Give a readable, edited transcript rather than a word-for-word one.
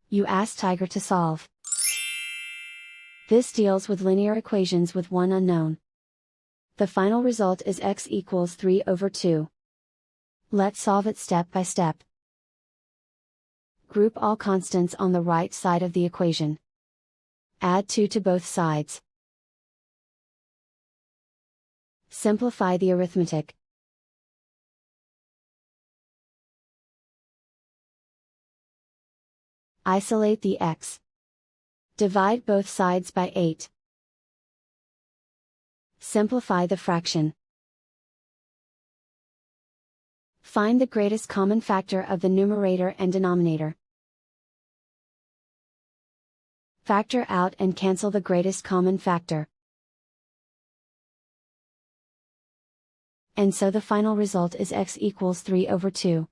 You ask Tiger to solve. This deals with linear equations with one unknown. The final result is x equals 3/2. Let's solve it step by step. Group all constants on the right side of the equation. Add 2 to both sides. Simplify the arithmetic. Isolate the x. Divide both sides by 8. Simplify the fraction. Find the greatest common factor of the numerator and denominator. Factor out and cancel the greatest common factor. And so the final result is x equals 3/2.